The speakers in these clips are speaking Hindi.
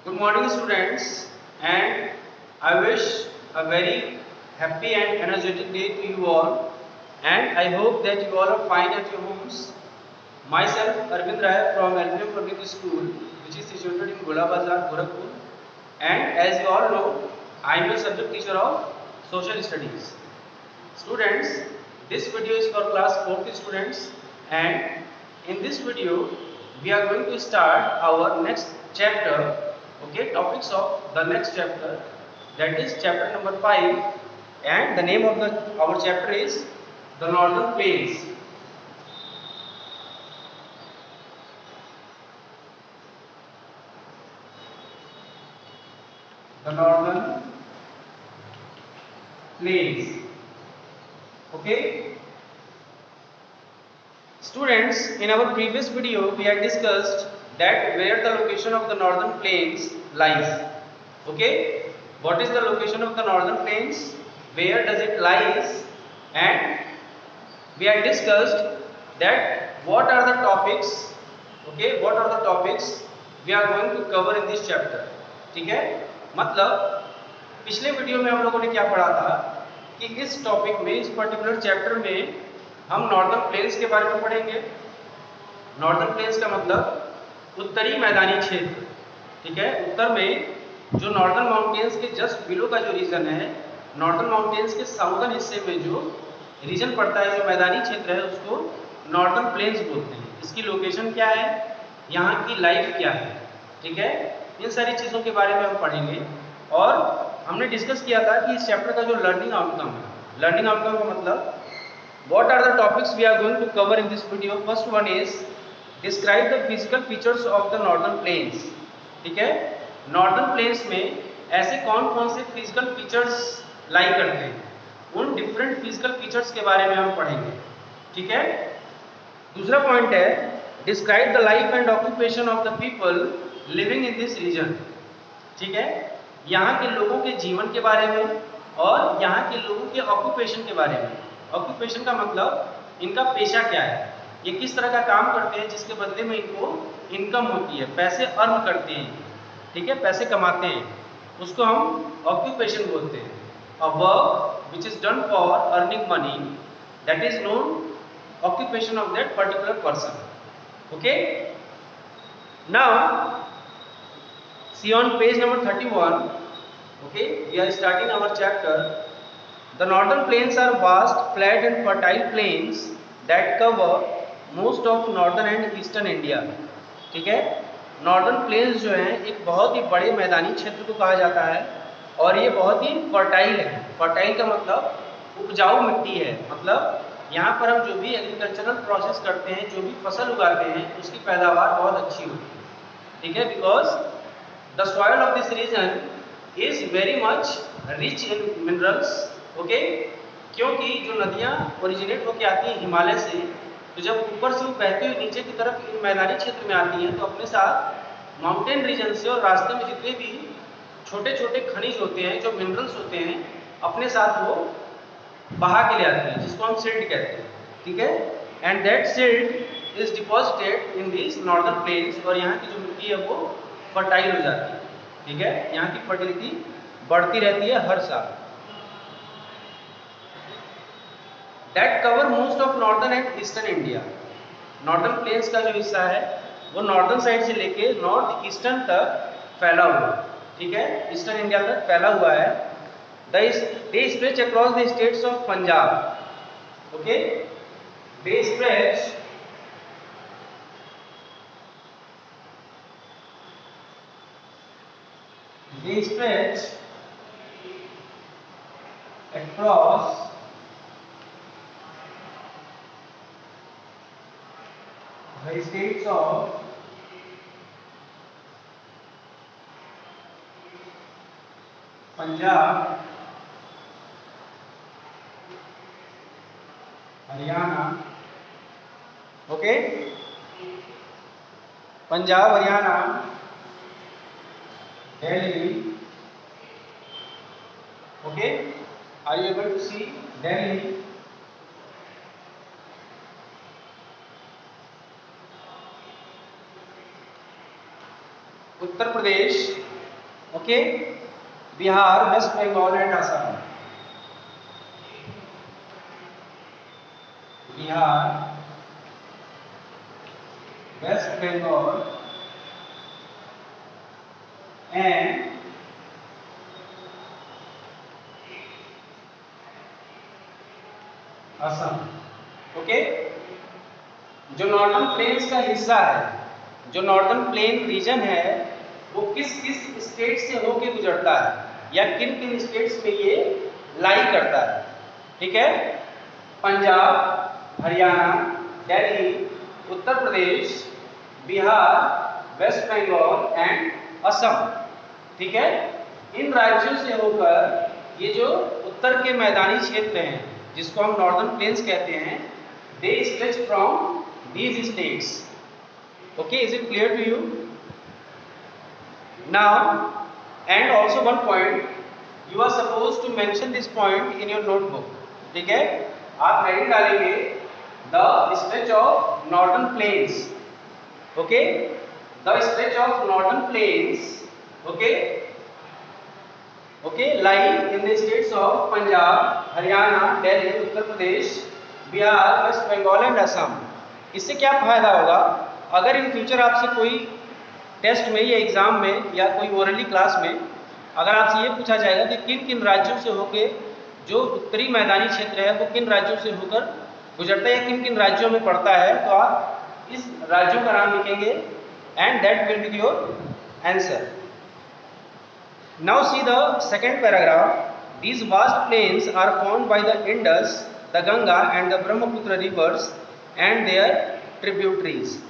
Good morning, students, and I wish a very happy and energetic day to you all. And I hope that you all are fine at your homes. Myself, Arvind Rai from Alvin Public School, which is situated in Gola Bazar, Gorakhpur. And as you all know, I am a subject teacher of social studies. Students, this video is for class 4th students, and in this video we are going to start our next chapter, okay, topics of the next chapter, that is chapter number 5, and the name of our chapter is the Northern Plains. The Northern Plains. Okay. Students, in our previous video, we had discussed that where the location of the northern plains lies. Okay, what is the location of the northern plains? Where does it lies? And we had discussed that what are the topics. Okay, what are the topics we are going to cover in this chapter. ठीक है, मतलब पिछले वीडियो में हम लोगों ने क्या पढ़ा था कि इस टॉपिक में, इस पर्टिकुलर चैप्टर में हम नॉर्दर्न प्लेन्स के बारे में पढ़ेंगे। नॉर्दर्न प्लेन्स का मतलब उत्तरी मैदानी क्षेत्र, ठीक है। उत्तर में जो नॉर्दर्न माउंटेन्स के जस्ट बिलो का जो रीजन है, नॉर्दर्न माउंटेन्स के साउदर्न हिस्से में जो रीजन पड़ता है, जो मैदानी क्षेत्र है, उसको नॉर्दर्न प्लेन्स बोलते हैं। इसकी लोकेशन क्या है, यहाँ की लाइफ क्या है, ठीक है। इन सारी चीज़ों के बारे में हम पढ़ेंगे। और हमने डिस्कस किया था कि इस चैप्टर का जो लर्निंग आउटकम है, लर्निंग आउटकम का मतलब what are the topics we are going to cover in this video. First one is describe the physical features of the northern plains. ठीक है, नॉर्दर्न प्लेन्स में ऐसे कौन कौन से फिजिकल फीचर्स लाई करते हैं, उन डिफरेंट फिजिकल फीचर्स के बारे में हम पढ़ेंगे, ठीक है। दूसरा पॉइंट है describe the life and occupation of the people living in this region, ठीक है। यहाँ के लोगों के जीवन के बारे में और यहाँ के लोगों के ऑक्यूपेशन के बारे में। ऑक्यूपेशन का मतलब इनका पेशा क्या है, ये किस तरह का काम करते हैं जिसके बदले में इनको इनकम होती है, पैसे अर्न करते हैं, ठीक है, पैसे कमाते हैं, उसको हम ऑक्यूपेशन बोलते हैं। A work which is done for earning money, that is known occupation of that particular person. Okay, now see on page number 31. Okay, we are starting our chapter. The northern plains are vast, flat and fertile plains that cover most of northern and eastern India. ठीक है, नॉर्दर्न प्लेन्स जो हैं एक बहुत ही बड़े मैदानी क्षेत्र को कहा जाता है और ये बहुत ही फर्टाइल है। फर्टाइल का मतलब उपजाऊ मिट्टी है, मतलब यहाँ पर हम जो भी एग्रीकल्चरल प्रोसेस करते हैं, जो भी फसल उगाते हैं, उसकी पैदावार बहुत अच्छी होती है, ठीक है। Because the soil of this region is very much rich in minerals. Okay, क्योंकि जो नदियाँ ओरिजिनेट होकर आती हैं हिमालय से, तो जब ऊपर से वो बहते हुए नीचे की तरफ इन मैदानी क्षेत्र में आती हैं, तो अपने साथ माउंटेन रीजन से और रास्ते में जितने भी छोटे छोटे खनिज होते हैं, जो मिनरल्स होते हैं, अपने साथ वो बहा के ले आते हैं, जिसको हम सिल्ट कहते हैं, ठीक है। And that silt is deposited in this northern plains, और यहाँ की जो मिट्टी है वो फर्टाइल हो जाती है, ठीक है। यहाँ की फर्टिलिटी बढ़ती रहती है हर साल। That cover most of northern and eastern India. Northern plains का जो हिस्सा है वो नॉर्दर्न साइड से लेके नॉर्थ ईस्टर्न तक फैला हुआ, ठीक है, ईस्टर्न इंडिया तक फैला हुआ है। They stretch across the states of Punjab. Okay, they stretch across the states of Punjab, Haryana, okay, Punjab, Haryana, Delhi, okay, are you able to see Delhi, Uttar Pradesh, okay, Bihar, West Bengal and Assam. Bihar, West Bengal and Assam. Okay, जो नॉर्दर्न प्लेन्स का हिस्सा है, जो नॉर्दर्न प्लेन रीजन है, वो किस किस स्टेट से होके गुजरता है या किन किन स्टेट्स में ये लाई करता है। ठीक है, पंजाब, हरियाणा, दिल्ली, उत्तर प्रदेश, बिहार, वेस्ट बंगाल एंड असम। ठीक है, इन राज्यों से होकर ये जो उत्तर के मैदानी क्षेत्र हैं, जिसको हम नॉर्दर्न प्लेन्स कहते हैं, they stretch from these states. Okay, is it clear to you? Now, and also one point, you are supposed to mention this point in your notebook. ठीक है, आप हेडिंग डालेंगे the stretch of northern plains. Okay, the stretch of northern plains. Okay, okay, lie in the states of Punjab, Haryana, Delhi, Uttar Pradesh, Bihar, West Bengal and Assam. इससे क्या फायदा होगा, अगर इन फ्यूचर आपसे कोई टेस्ट में या एग्जाम में या कोई ओरली क्लास में अगर आपसे ये पूछा जाएगा कि किन किन राज्यों से होकर जो उत्तरी मैदानी क्षेत्र है वो किन राज्यों से होकर गुजरता है या किन किन राज्यों में पड़ता है, तो आप इस राज्यों का नाम लिखेंगे and that will be your answer. Now see the second paragraph. These vast plains are formed by the Indus, the Ganga and the Brahmaputra rivers and their tributaries.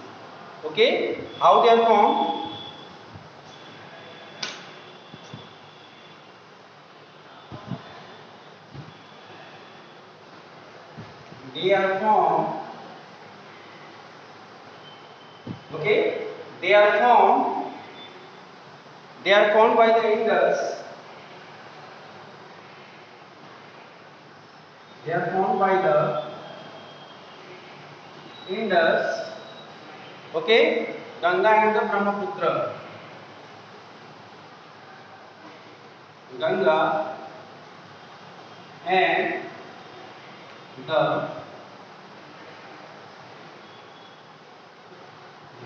Okay, how they are formed? They are formed, okay, they are formed by the Indus, they are formed by the Indus, okay, Ganga and the Brahmaputra, Ganga and the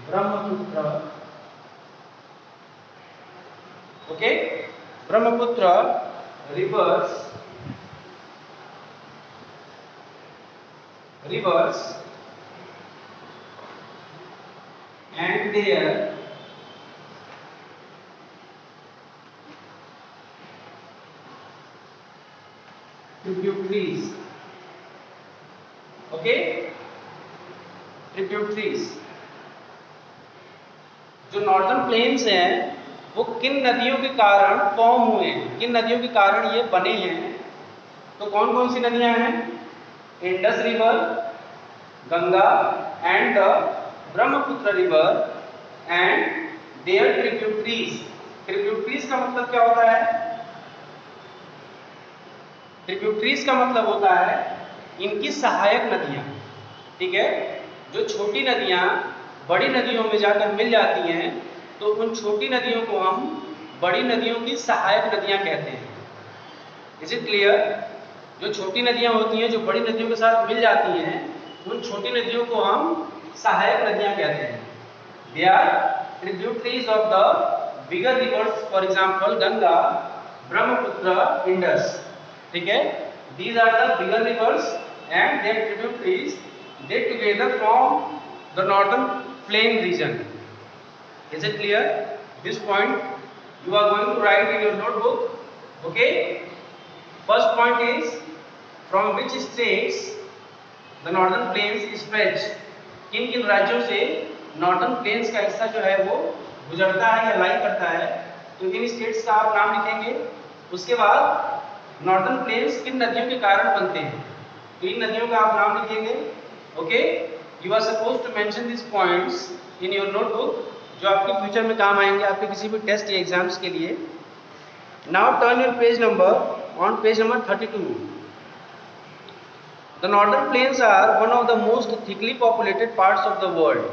Brahmaputra, okay, Brahmaputra rivers and their tributaries. Okay, tributaries. जो नॉर्दर्न प्लेन्स हैं वो किन नदियों के कारण फॉर्म हुए हैं, किन नदियों के कारण ये बने हैं, तो कौन कौन सी नदियां हैं? Indus river, Ganga and the Brahmaputra river and their tributaries. Tributaries का मतलब क्या होता है? ट्रिब्यूटरीज का मतलब होता है इनकी सहायक नदियां। ठीक है, जो छोटी नदियां बड़ी नदियों में जाकर मिल जाती हैं तो उन छोटी नदियों को हम बड़ी नदियों की सहायक नदियां कहते हैं। Is it clear? जो छोटी नदियां होती हैं जो बड़ी नदियों के साथ मिल जाती हैं उन छोटी नदियों को हम सहायक नदियां कहते हैं। They are tributaries of the bigger rivers, for example Ganga, Brahmaputra, Indus. ठीक है, these are the bigger rivers and their tributaries, they together form the northern plain region. Is it clear? This point you are going to write in your notebook. Okay, first point is from which states the northern plains stretch. किन किन राज्यों से नॉर्दर्न प्लेन्स का हिस्सा जो है वो गुजरता है या लाई करता है, तो इन स्टेट्स का आप नाम लिखेंगे। उसके बाद नॉर्दर्न प्लेन्स किन नदियों के कारण बनते हैं, तो इन नदियों का आप नाम लिखेंगे। Okay, you are suppose to mention this points in your notebook, जो आपके फ्यूचर में काम आएंगे आपके किसी भी टेस्ट या एग्जाम्स के लिए। Now turn your page number on page number 32। The northern plains are one of the most thickly populated parts of the world.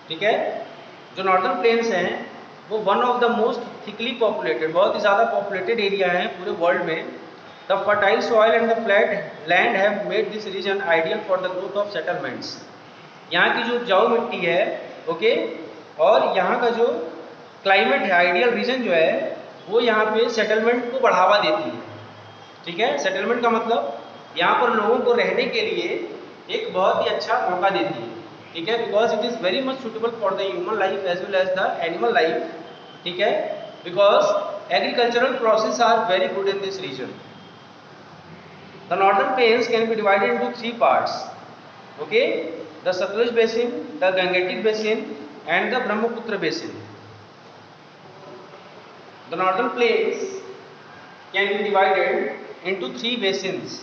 ठीक है, जो नॉर्दर्न प्लेन्स हैं वो one of the most thickly populated, बहुत ही ज़्यादा पॉपुलेटेड एरिया है पूरे वर्ल्ड में। The fertile soil and the flat land have made this region ideal for the growth of settlements. यहाँ की जो उपजाऊ मिट्टी है, ओके, और यहाँ का जो क्लाइमेट है, आइडियल रीजन जो है, वो यहाँ पे सेटलमेंट को बढ़ावा देती है। ठीक है, सेटलमेंट का मतलब यहाँ पर लोगों को रहने के लिए एक बहुत ही अच्छा मौका देती है। ठीक है, because it is very much suitable for the human life as well as the animal life. ठीक है, because agricultural process are very good in this region. The northern plains can be divided into 3 parts, okay, the Sutlej basin, the Gangetic basin and the Brahmaputra basin. The northern plains can be divided into 3 basins.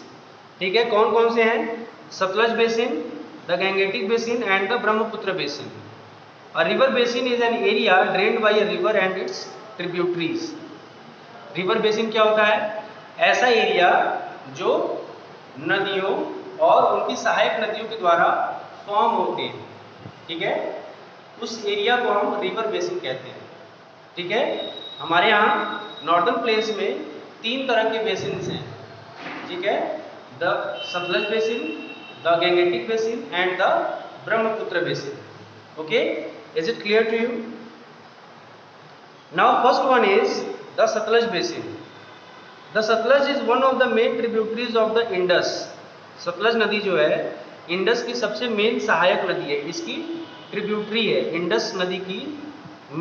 ठीक है, कौन कौन से हैं? Sutlej basin, the Gangetic basin and the Brahmaputra basin. A river basin is an area drained by a river and its tributaries. River basin क्या होता है? ऐसा एरिया जो नदियों और उनकी सहायक नदियों के द्वारा फॉर्म होते हैं। ठीक है, उस एरिया को हम रिवर बेसिन कहते हैं। ठीक है, हमारे यहाँ नॉर्दर्न प्लेन्स में 3 तरह के बेसिन हैं। ठीक है, the Sutlej basin, the Gangetic basin and the Brahmaputra basin. Okay, is it clear to you? Now first one is the Satluj basin. The Satluj is one of the main tributaries of the Indus. Sutlej नदी जो है इंडस की सबसे मेन सहायक नदी है, इसकी ट्रिब्यूटरी है। इंडस नदी की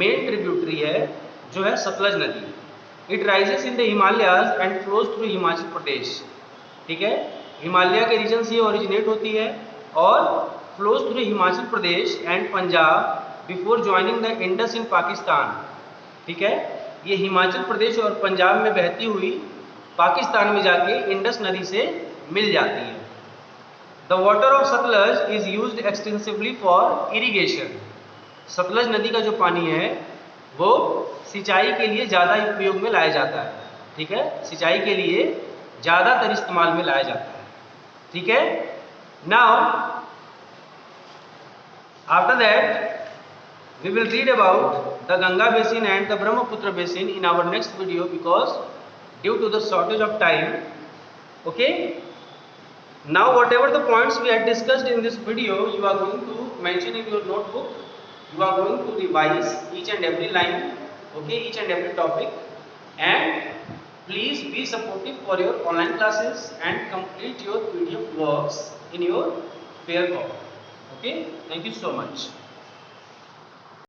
मेन ट्रिब्यूटरी है जो है सतलज नदी। It rises in the Himalayas and flows through Himachal Pradesh. ठीक है, हिमालय के रीजन से ओरिजिनेट होती है और flows through Himachal Pradesh and Punjab before joining the Indus in Pakistan. ठीक है, ये हिमाचल प्रदेश और पंजाब में बहती हुई पाकिस्तान में जाके इंडस नदी से मिल जाती है। The water of Sutlej is used extensively for irrigation. Sutlej नदी का जो पानी है वो सिंचाई के लिए ज़्यादा उपयोग में लाया जाता है। ठीक है, सिंचाई के लिए ज़्यादातर इस्तेमाल में लाया जाता है। ठीक है, now after that we will read about the Ganga basin and the Brahmaputra basin in our next video because due to the shortage of time. Okay, now whatever the points we had discussed in this video you are going to mention in your notebook. You are going to revise each and every line, okay, each and every topic, and please be supportive for your online classes and complete your PDF works in your pair copy. Okay, thank you so much.